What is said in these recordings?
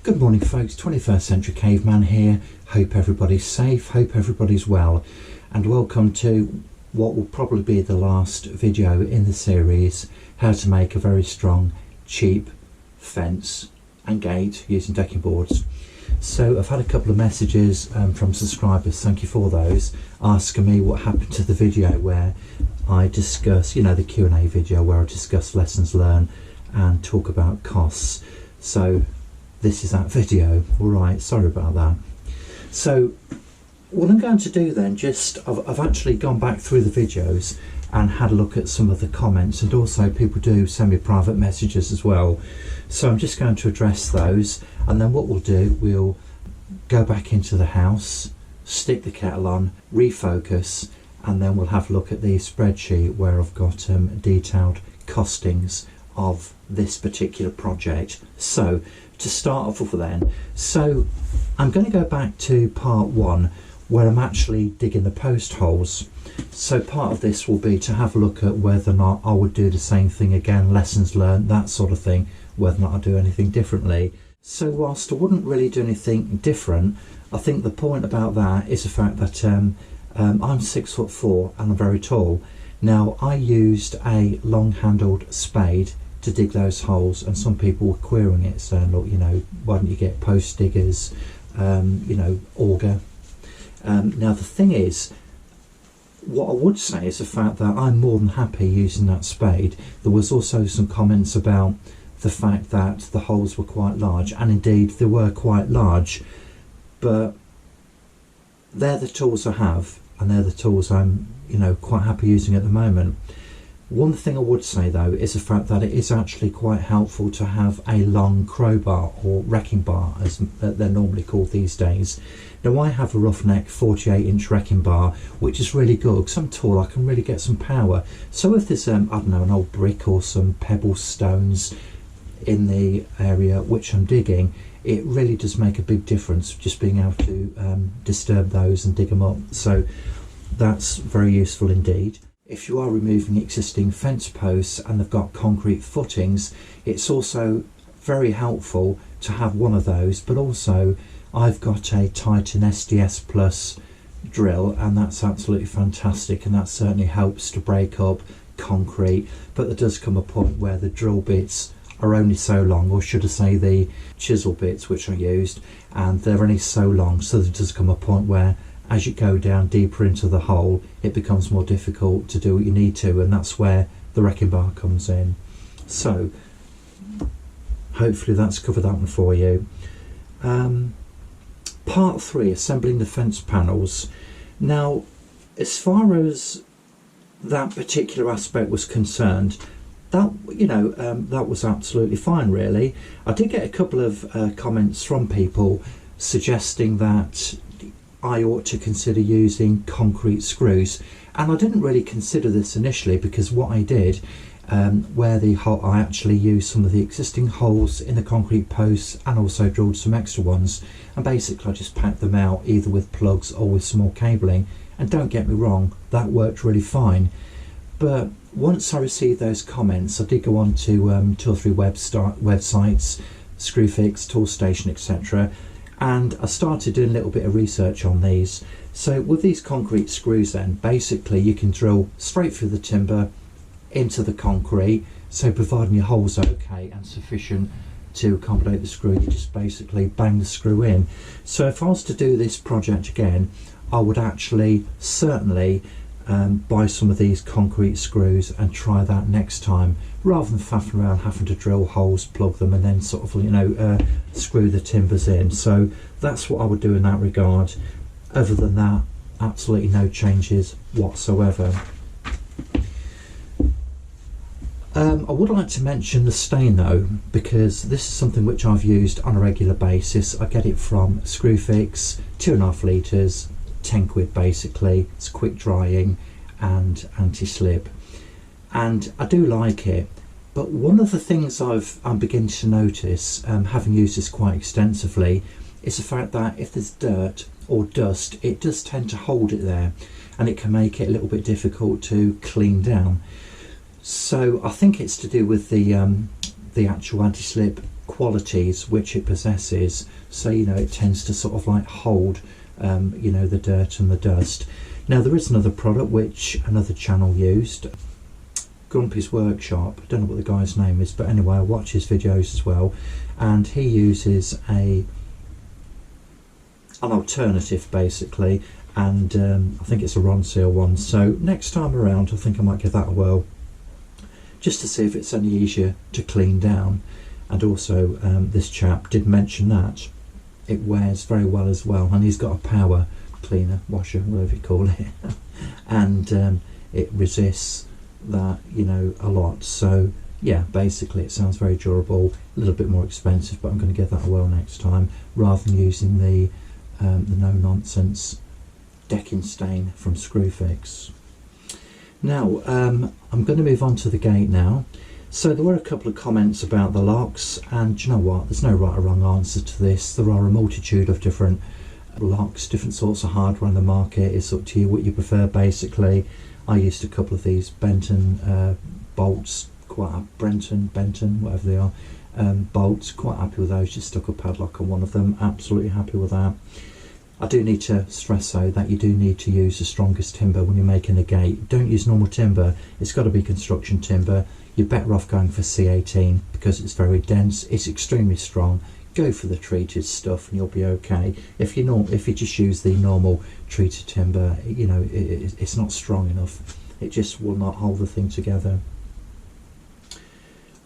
Good morning folks, 21st Century Caveman here. Hope everybody's safe, hope everybody's well, and welcome to what will probably be the last video in the series, how to make a very strong, cheap fence and gate using decking boards. So I've had a couple of messages from subscribers, thank you for those, asking me what happened to the video where I discuss, the Q&A video where I discuss lessons learned and talk about costs. So this is that video. Alright, sorry about that. So what I'm going to do then, I've actually gone back through the videos and had a look at some of the comments, and also people do send me private messages as well. So I'm just going to address those, and then what we'll do, we'll go back into the house, stick the kettle on, refocus, and then we'll have a look at the spreadsheet where I've got detailed costings of this particular project. So to start off with then, so I'm going to go back to part one where I'm actually digging the post holes. So part of this will be to have a look at whether or not I would do the same thing again, lessons learned, that sort of thing, whether or not I do anything differently. So whilst I wouldn't really do anything different, I think the point about that is the fact that I'm 6'4" and I'm very tall. Now I used a long handled spade to dig those holes, and some people were querying it, saying, look, why don't you get post diggers, auger. Now the thing is, what I would say is the fact that I'm more than happy using that spade. There was also some comments about the fact that the holes were quite large, and indeed they were quite large, but they're the tools I have, and they're the tools I'm quite happy using at the moment. One thing I would say though is the fact that it is actually quite helpful to have a long crowbar, or wrecking bar as they're normally called these days. Now I have a roughneck 48-inch wrecking bar, which is really good because I'm tall, I can really get some power. So if there's I don't know, an old brick or some pebble stones in the area which I'm digging, it really does make a big difference just being able to disturb those and dig them up. So that's very useful indeed. If you are removing existing fence posts and they've got concrete footings, it's also very helpful to have one of those. But also I've got a Titan SDS Plus drill, and that's absolutely fantastic, and that certainly helps to break up concrete. But there does come a point where the drill bits are only so long, or should I say the chisel bits which I used, and they're only so long, so there does come a point where as you go down deeper into the hole it becomes more difficult to do what you need to, and that's where the wrecking bar comes in. So hopefully that's covered that one for you. Part 3, assembling the fence panels. Now as far as that particular aspect was concerned, that that was absolutely fine really. I did get a couple of comments from people suggesting that I ought to consider using concrete screws, and I didn't really consider this initially, because what I did, where I actually used some of the existing holes in the concrete posts and also drilled some extra ones, and basically I just packed them out either with plugs or with some more cabling, and don't get me wrong, that worked really fine. But once I received those comments, I did go on to 2 or 3 websites, Screwfix, Toolstation, etc., and I started doing a little bit of research on these. So with these concrete screws then, basically you can drill straight through the timber into the concrete, so providing your holes are okay and sufficient to accommodate the screw, you just basically bang the screw in. So if I was to do this project again, I would actually certainly buy some of these concrete screws and try that next time, rather than faffing around having to drill holes, plug them, and then sort of screw the timbers in. So that's what I would do in that regard. Other than that, absolutely no changes whatsoever. I would like to mention the stain though, because this is something which I've used on a regular basis. I get it from Screwfix, 2.5 litres, 10 quid basically. It's quick drying and anti-slip, and I do like it. But one of the things I'm beginning to notice, having used this quite extensively, is the fact that if there's dirt or dust, it does tend to hold it there, and it can make it a little bit difficult to clean down. So I think it's to do with the actual anti-slip qualities which it possesses, so you know it tends to sort of like hold you know, the dirt and the dust. Now there is another product which another channel used, Grumpy's Workshop. I don't know what the guy's name is, but anyway, I watch his videos as well, and he uses an alternative basically, and I think it's a Ronseal one. So next time around I think I might give that a whirl, just to see if it's any easier to clean down. And also this chap did mention that it wears very well as well, and he's got a power cleaner, washer, whatever you call it, and it resists that, you know, a lot. So yeah, basically it sounds very durable, a little bit more expensive, but I'm going to give that a whirl next time, rather than using the no-nonsense decking stain from Screwfix. Now I'm going to move on to the gate now. So there were a couple of comments about the locks, and do you know what, there's no right or wrong answer to this. There are a multitude of different locks, different sorts of hardware on the market. It's up to you what you prefer basically. I used a couple of these Benton bolts, Benton, whatever they are, bolts, quite happy with those. Just stuck a padlock on one of them, absolutely happy with that. I do need to stress though that you do need to use the strongest timber when you're making a gate. Don't use normal timber, it's got to be construction timber. You're better off going for C18 because it's very dense, it's extremely strong. Go for the treated stuff and you'll be okay. If you just use the normal treated timber, you know, it's not strong enough. It just will not hold the thing together.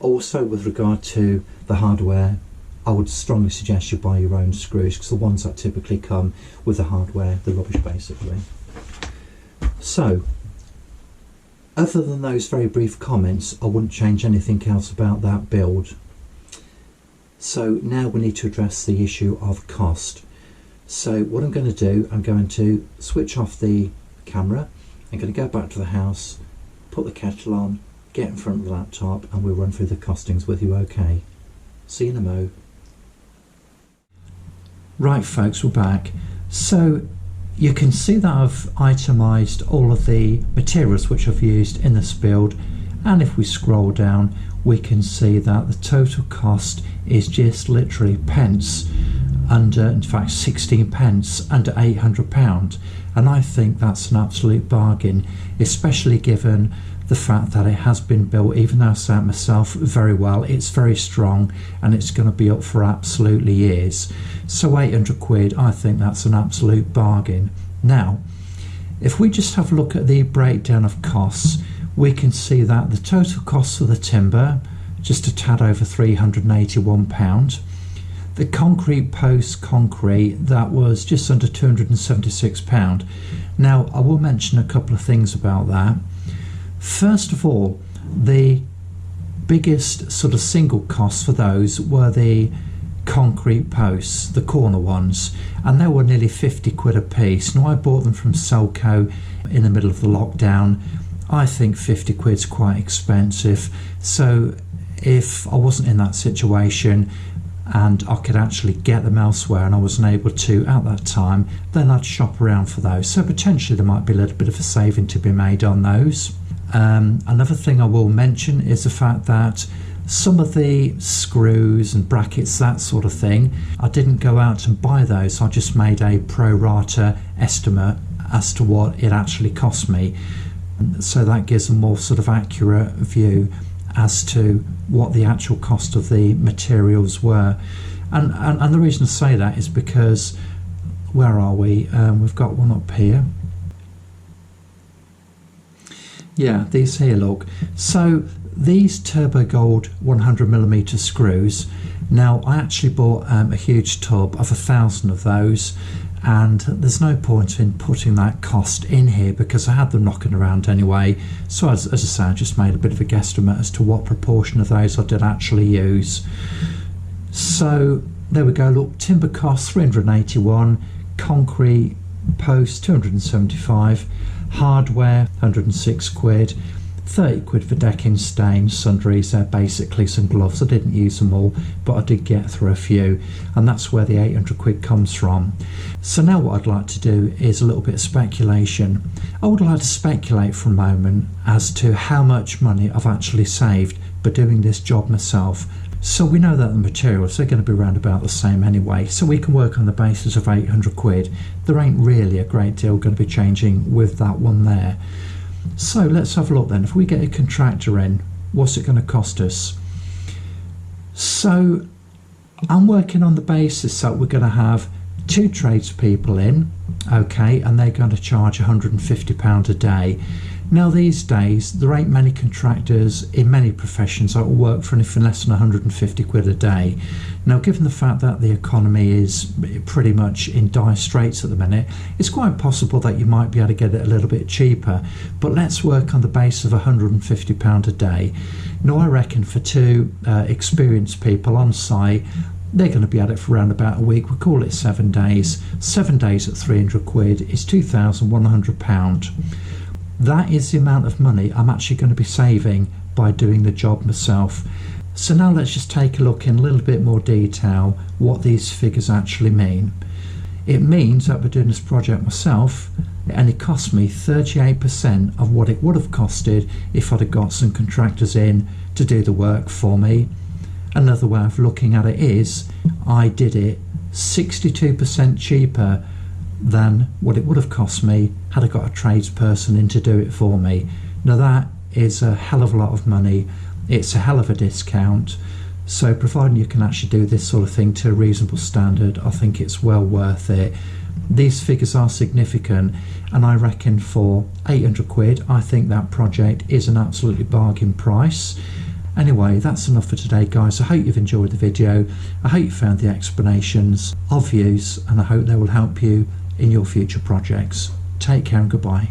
Also, with regard to the hardware, I would strongly suggest you buy your own screws, because the ones that typically come with the hardware, they're rubbish basically. So, other than those very brief comments, I wouldn't change anything else about that build. So now we need to address the issue of cost. So what I'm going to do, I'm going to switch off the camera, I'm going to go back to the house, put the kettle on, get in front of the laptop, and we'll run through the costings with you, okay? See you in a mo. Right folks, we're back. So you can see that I've itemised all of the materials which I've used in this build, and if we scroll down we can see that the total cost is just literally pence under, in fact 16 pence under £800, and I think that's an absolute bargain, especially given the fact that it has been built, even though I say it myself, very well. It's very strong and it's going to be up for absolutely years. So 800 quid, I think that's an absolute bargain. Now, if we just have a look at the breakdown of costs, we can see that the total cost of the timber, just a tad over £381. The concrete post concrete, that was just under £276. Now, I will mention a couple of things about that. First of all, the biggest sort of single costs for those were the concrete posts, the corner ones, and they were nearly 50 quid a piece. Now I bought them from Selco in the middle of the lockdown. I think 50 quid's quite expensive, so if I wasn't in that situation and I could actually get them elsewhere and I wasn't able to at that time, then I'd shop around for those. So potentially there might be a little bit of a saving to be made on those. Another thing I will mention is the fact that some of the screws and brackets, that sort of thing, I didn't go out and buy those. I just made a pro rata estimate as to what it actually cost me, so that gives a more sort of accurate view as to what the actual cost of the materials were. And the reason I say that is because, where are we? We've got one up here. Yeah, these here, look. So these Turbo Gold 100mm screws, now I actually bought a huge tub of 1,000 of those, and there's no point in putting that cost in here because I had them knocking around anyway. So as I say, I just made a bit of a guesstimate as to what proportion of those I did actually use. So there we go, look, timber cost 381, concrete post 275, hardware 106 quid, 30 quid for decking stains, sundries, basically some gloves. I didn't use them all, but I did get through a few, and that's where the 800 quid comes from. So now what I'd like to do is a little bit of speculation. I would like to speculate for a moment as to how much money I've actually saved by doing this job myself. So we know that the materials are going to be around about the same anyway, so we can work on the basis of 800 quid. There ain't really a great deal going to be changing with that one there. So let's have a look then. If we get a contractor in, what's it going to cost us? So I'm working on the basis that we're going to have 2 tradespeople in, okay, and they're going to charge £150 a day. Now these days there ain't many contractors in many professions that will work for anything less than 150 quid a day. Now given the fact that the economy is pretty much in dire straits at the minute, it's quite possible that you might be able to get it a little bit cheaper, but let's work on the basis of £150 a day. Now I reckon for 2 experienced people on site, they're going to be at it for around about a week. We'll call it 7 days. 7 days at 300 quid is £2,100. That is the amount of money I'm actually going to be saving by doing the job myself. So now let's just take a look in a little bit more detail what these figures actually mean. It means that by doing this project myself, it only cost me 38% of what it would have costed if I'd have got some contractors in to do the work for me. Another way of looking at it is I did it 62% cheaper than what it would have cost me had I got a tradesperson in to do it for me. Now that is a hell of a lot of money. It's a hell of a discount. So providing you can actually do this sort of thing to a reasonable standard, I think it's well worth it. These figures are significant, and I reckon for 800 quid, I think that project is an absolutely bargain price. Anyway, that's enough for today, guys. I hope you've enjoyed the video. I hope you found the explanations of use, and I hope they will help you in your future projects. Take care and goodbye.